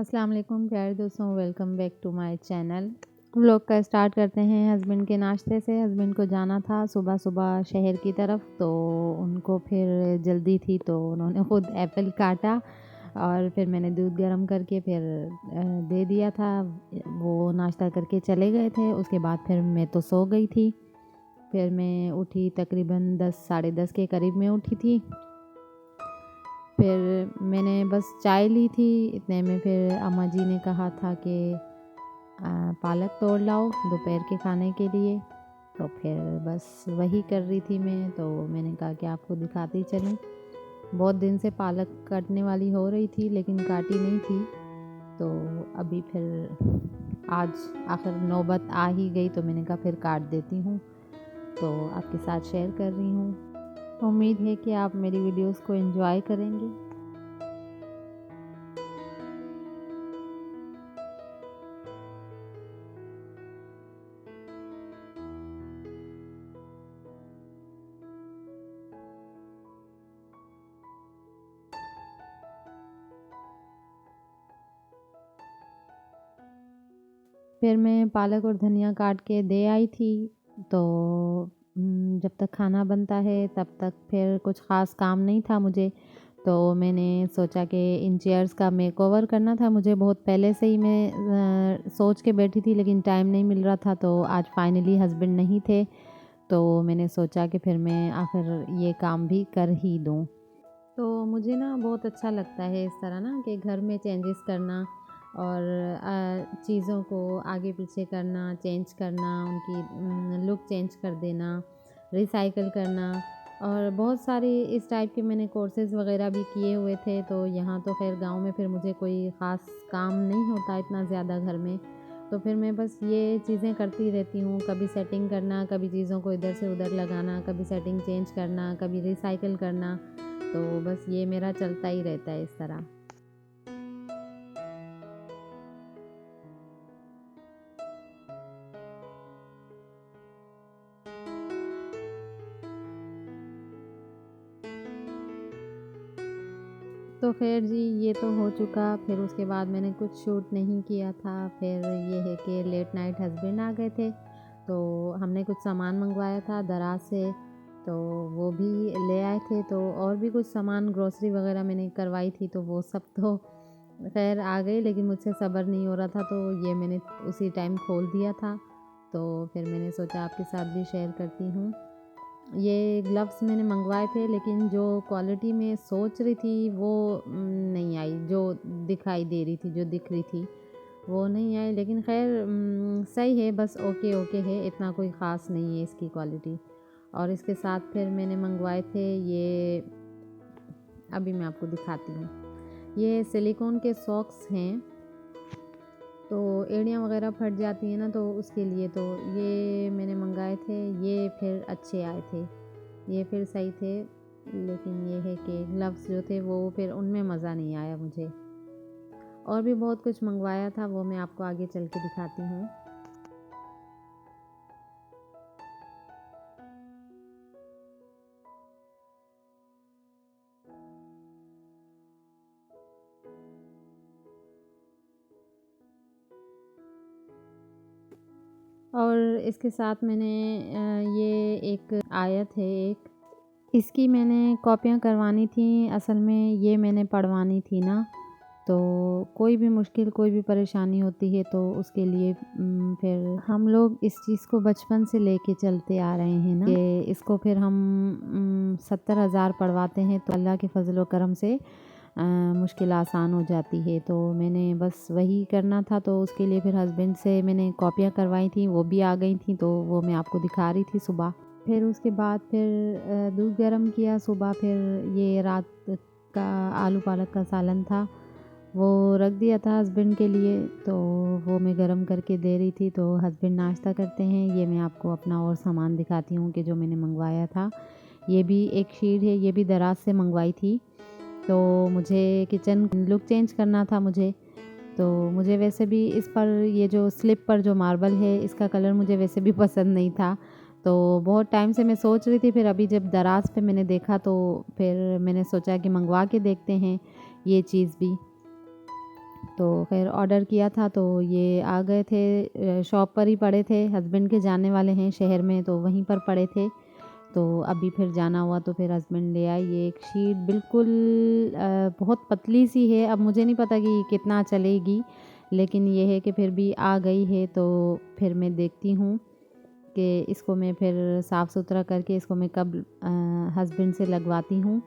अस्सलाम वालेकुम प्यारे दोस्तों, welcome back to my channel. Vlog का स्टार्ट करते हैं हस्बैंड के नाश्ते से। हस्बैंड को जाना था सुबह सुबह शहर की तरफ, तो उनको फिर जल्दी थी तो उन्होंने खुद एप्पल काटा और फिर मैंने दूध गर्म करके फिर दे दिया था। वो नाश्ता करके चले गए थे। उसके बाद फिर मैं तो सो गई थी। फिर मैं उठी तकरीबन 10 साढ़े 10 के करीब में उठी थी। फिर मैंने बस चाय ली थी। इतने में फिर अम्मा जी ने कहा था कि पालक तोड़ लाओ दोपहर के खाने के लिए। तो फिर बस वही कर रही थी मैं। तो मैंने कहा कि आपको दिखाती चलूँ। बहुत दिन से पालक काटने वाली हो रही थी लेकिन काटी नहीं थी। तो अभी फिर आज आखिर नौबत आ ही गई तो मैंने कहा फिर काट देती हूँ, तो आपके साथ शेयर कर रही हूँ। उम्मीद है कि आप मेरी वीडियोस को एंजॉय करेंगे। फिर मैं पालक और धनिया काट के दे आई थी। तो जब तक खाना बनता है तब तक फिर कुछ ख़ास काम नहीं था मुझे। तो मैंने सोचा कि इन चेयर्स का मेकओवर करना था मुझे। बहुत पहले से ही मैं सोच के बैठी थी लेकिन टाइम नहीं मिल रहा था। तो आज फाइनली हस्बैंड नहीं थे तो मैंने सोचा कि फिर मैं आखिर ये काम भी कर ही दूँ। तो मुझे ना बहुत अच्छा लगता है इस तरह ना कि घर में चेंजेस करना और चीज़ों को आगे पीछे करना, चेंज करना, उनकी लुक चेंज कर देना, रिसाइकिल करना। और बहुत सारे इस टाइप के मैंने कोर्सेज़ वगैरह भी किए हुए थे। तो यहाँ तो खैर गांव में फिर मुझे कोई ख़ास काम नहीं होता इतना ज़्यादा घर में। तो फिर मैं बस ये चीज़ें करती रहती हूँ, कभी सेटिंग करना, कभी चीज़ों को इधर से उधर लगाना, कभी सेटिंग चेंज करना, कभी रिसाइकिल करना। तो बस ये मेरा चलता ही रहता है इस तरह। तो ख़ैर जी ये तो हो चुका। फिर उसके बाद मैंने कुछ शूट नहीं किया था। फिर ये है कि लेट नाइट हस्बैंड आ गए थे तो हमने कुछ सामान मंगवाया था दराज से, तो वो भी ले आए थे। तो और भी कुछ सामान ग्रोसरी वगैरह मैंने करवाई थी तो वो सब तो खैर आ गई, लेकिन मुझसे सब्र नहीं हो रहा था तो ये मैंने उसी टाइम खोल दिया था। तो फिर मैंने सोचा आपके साथ भी शेयर करती हूँ। ये ग्लव्स मैंने मंगवाए थे लेकिन जो क्वालिटी में सोच रही थी वो नहीं आई। जो दिखाई दे रही थी, जो दिख रही थी वो नहीं आई। लेकिन खैर सही है, बस ओके ओके है, इतना कोई ख़ास नहीं है इसकी क्वालिटी। और इसके साथ फिर मैंने मंगवाए थे ये, अभी मैं आपको दिखाती हूँ। ये सिलिकॉन के सॉक्स हैं। तो एड़ियाँ वगैरह फट जाती हैं ना तो उसके लिए तो ये मैंने मंगाए थे। ये फिर अच्छे आए थे, ये फिर सही थे। लेकिन ये है कि ग्लव्स जो थे वो फिर उनमें मज़ा नहीं आया मुझे। और भी बहुत कुछ मंगवाया था, वो मैं आपको आगे चल के दिखाती हूँ। और इसके साथ मैंने ये एक आयत है एक, इसकी मैंने कॉपियाँ करवानी थी। असल में ये मैंने पढ़वानी थी ना, तो कोई भी मुश्किल, कोई भी परेशानी होती है तो उसके लिए फिर हम लोग इस चीज़ को बचपन से लेके चलते आ रहे हैं ना कि इसको फिर हम 70,000 पढ़वाते हैं तो अल्लाह के फजल व करम से मुश्किल आसान हो जाती है। तो मैंने बस वही करना था तो उसके लिए फिर हस्बैंड से मैंने कॉपियाँ करवाई थी, वो भी आ गई थी तो वो मैं आपको दिखा रही थी सुबह। फिर उसके बाद फिर दूध गर्म किया सुबह। फिर ये रात का आलू पालक का सालन था, वो रख दिया था हस्बैंड के लिए, तो वो मैं गरम करके दे रही थी। तो हस्बैंड नाश्ता करते हैं। ये मैं आपको अपना और सामान दिखाती हूँ कि जो मैंने मंगवाया था। ये भी एक शीट है, ये भी दराज से मंगवाई थी। तो मुझे किचन लुक चेंज करना था मुझे। तो मुझे वैसे भी इस पर ये जो स्लिप पर जो मार्बल है इसका कलर मुझे वैसे भी पसंद नहीं था। तो बहुत टाइम से मैं सोच रही थी, फिर अभी जब दराज पे मैंने देखा तो फिर मैंने सोचा कि मंगवा के देखते हैं ये चीज़ भी। तो खैर ऑर्डर किया था तो ये आ गए थे, शॉप पर ही पड़े थे, हस्बैंड के जाने वाले हैं शहर में तो वहीं पर पड़े थे। तो अभी फिर जाना हुआ तो फिर हस्बैंड ले आए। ये एक शीट बिल्कुल बहुत पतली सी है, अब मुझे नहीं पता कि कितना चलेगी, लेकिन ये है कि फिर भी आ गई है। तो फिर मैं देखती हूँ कि इसको मैं फिर साफ़ सुथरा करके इसको मैं कब हस्बैंड से लगवाती हूँ।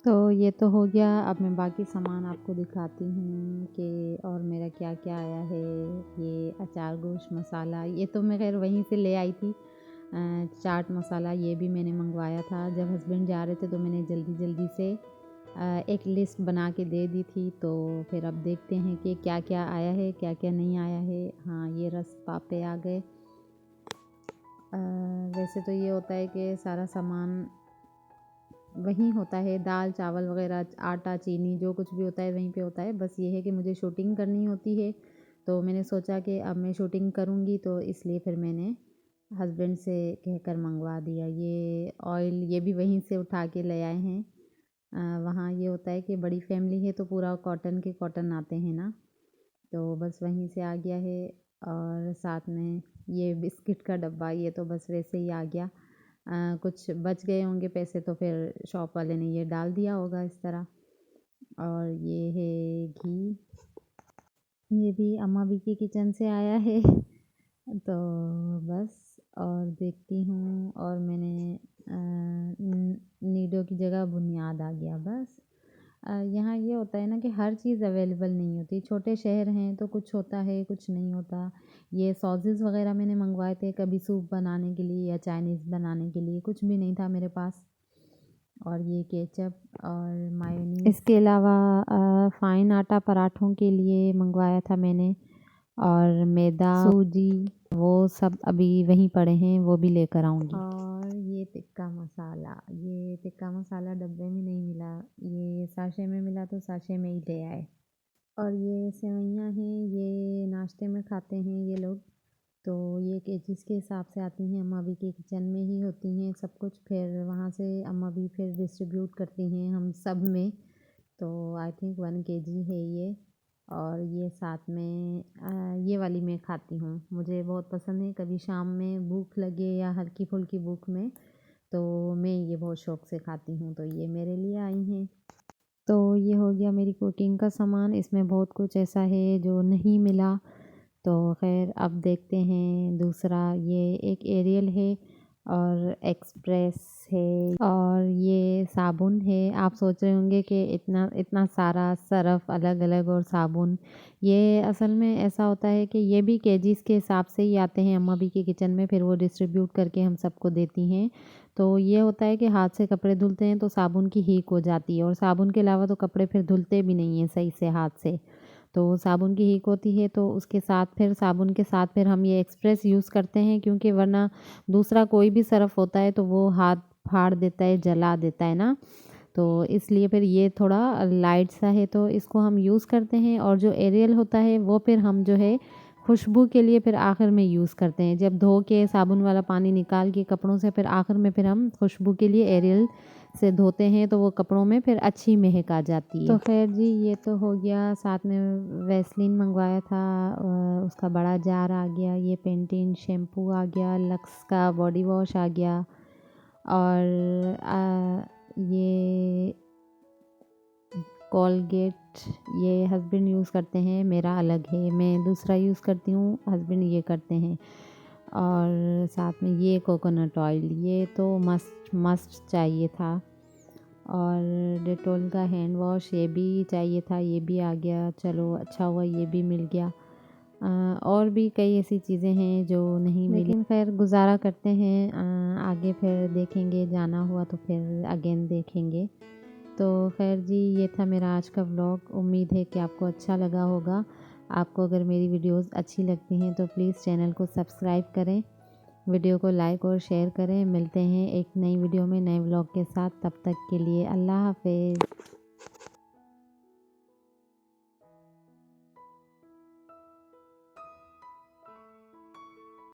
तो ये तो हो गया, अब मैं बाकी सामान आपको दिखाती हूँ कि और मेरा क्या क्या आया है। ये अचार गोश्त मसाला, ये तो मैं खैर वहीं से ले आई थी। चाट मसाला ये भी मैंने मंगवाया था, जब हस्बैंड जा रहे थे तो मैंने जल्दी जल्दी से एक लिस्ट बना के दे दी थी। तो फिर अब देखते हैं कि क्या क्या आया है, क्या क्या नहीं आया है। हाँ, ये रस पापे आ गए। वैसे तो ये होता है कि सारा सामान वहीं होता है, दाल चावल वगैरह, आटा चीनी जो कुछ भी होता है वहीं पे होता है। बस ये है कि मुझे शूटिंग करनी होती है, तो मैंने सोचा कि अब मैं शूटिंग करूँगी, तो इसलिए फिर मैंने हस्बैंड से कहकर मंगवा दिया। ये ऑयल ये भी वहीं से उठा के ले आए हैं। वहाँ ये होता है कि बड़ी फैमिली है तो पूरा कॉटन के कॉटन आते हैं ना, तो बस वहीं से आ गया है। और साथ में ये बिस्किट का डब्बा, ये तो बस वैसे ही आ गया। कुछ बच गए होंगे पैसे तो फिर शॉप वाले ने ये डाल दिया होगा इस तरह। और ये है घी, ये भी अम्मा भी की किचन से आया है। तो बस और देखती हूँ, और मैंने नीडो की जगह बुनियाद आ गया बस। यहाँ ये होता है ना कि हर चीज़ अवेलेबल नहीं होती, छोटे शहर हैं तो कुछ होता है कुछ नहीं होता। ये सॉसेस वगैरह मैंने मंगवाए थे कभी सूप बनाने के लिए या चाइनीज़ बनाने के लिए, कुछ भी नहीं था मेरे पास। और ये केचप और मायोनीज़, इसके अलावा फ़ाइन आटा पराठों के लिए मंगवाया था मैंने, और मैदा, सूजी, वो सब अभी वहीं पड़े हैं, वो भी लेकर आऊँगी। और ये टिक्का मसाला डब्बे में नहीं मिला, ये साशे में मिला तो साशे में ही ले आए। और ये सेवइयाँ हैं, ये नाश्ते में खाते हैं ये लोग। तो ये केजीज़ के हिसाब से आती हैं, अम्मा भी के किचन में ही होती हैं सब कुछ, फिर वहाँ से अम्मा भी फिर डिस्ट्रीब्यूट करती हैं हम सब में। तो आई थिंक 1 केजी है ये। और ये साथ में ये वाली मैं खाती हूँ, मुझे बहुत पसंद है। कभी शाम में भूख लगे या हल्की फुल्की भूख में तो मैं ये बहुत शौक़ से खाती हूँ, तो ये मेरे लिए आई हैं। तो ये हो गया मेरी कुकिंग का सामान, इसमें बहुत कुछ ऐसा है जो नहीं मिला। तो ख़ैर अब देखते हैं दूसरा। ये एक एरियल है और एक्सप्रेस है, और ये साबुन है। आप सोच रहे होंगे कि इतना इतना सारा सरफ़ अलग अलग और साबुन, ये असल में ऐसा होता है कि ये भी केजीज़ के हिसाब से ही आते हैं अम्मा भी के किचन में, फिर वो डिस्ट्रीब्यूट करके हम सबको देती हैं। तो ये होता है कि हाथ से कपड़े धुलते हैं तो साबुन की हीक हो जाती है, और साबुन के अलावा तो कपड़े फिर धुलते भी नहीं हैं सही से हाथ से। तो साबुन की हीक होती है, तो उसके साथ फिर साबुन के साथ फिर हम ये एक्सप्रेस यूज़ करते हैं, क्योंकि वरना दूसरा कोई भी सरफ़ होता है तो वो हाथ फाड़ देता है, जला देता है ना। तो इसलिए फिर ये थोड़ा लाइट सा है तो इसको हम यूज़ करते हैं। और जो एरियल होता है वो फिर हम जो है खुशबू के लिए फिर आखिर में यूज़ करते हैं, जब धो के साबुन वाला पानी निकाल के कपड़ों से फिर आखिर में फिर हम खुशबू के लिए एरियल से धोते हैं, तो वो कपड़ों में फिर अच्छी महक आ जाती है। तो खैर जी, ये तो हो गया। साथ में वैसलीन मंगवाया था, उसका बड़ा जार आ गया। ये पेंटीन शैम्पू आ गया, लक्स का बॉडी वॉश आ गया। और ये कोलगेट, ये हस्बैंड यूज़ करते हैं, मेरा अलग है, मैं दूसरा यूज़ करती हूँ, हस्बैंड ये करते हैं। और साथ में ये कोकोनट ऑयल, ये तो मस्ट मस्ट चाहिए था। और डेटॉल का हैंड वॉश ये भी चाहिए था, ये भी आ गया। चलो अच्छा हुआ ये भी मिल गया। और भी कई ऐसी चीज़ें हैं जो नहीं मिली, लेकिन खैर गुजारा करते हैं। आगे फिर देखेंगे, जाना हुआ तो फिर अगेन देखेंगे। तो खैर जी, ये था मेरा आज का व्लॉग। उम्मीद है कि आपको अच्छा लगा होगा। आपको अगर मेरी वीडियोस अच्छी लगती हैं तो प्लीज़ चैनल को सब्सक्राइब करें, वीडियो को लाइक और शेयर करें। मिलते हैं एक नई वीडियो में नए व्लॉग के साथ, तब तक के लिए अल्लाह हाफ़िज़।